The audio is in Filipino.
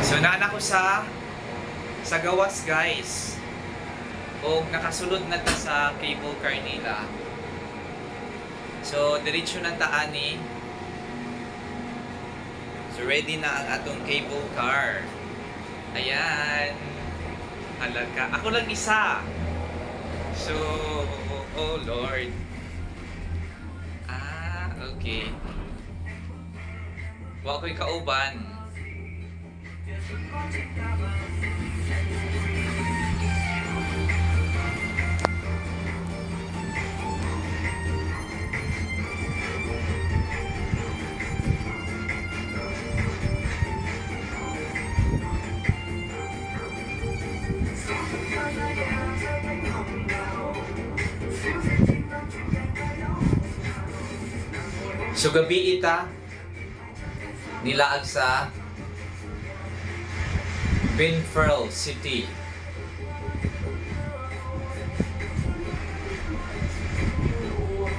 So naan ako sa gawas guys. O nakasulod na ta sa cable car nila. So diretso na ta ani. So ready na ang atong cable car. Ayan. Halaga. Ako lang isa. So, oh Lord. Ah, okay. Wa ko'y kauban. So gabi ita nilaag sa Benferl City.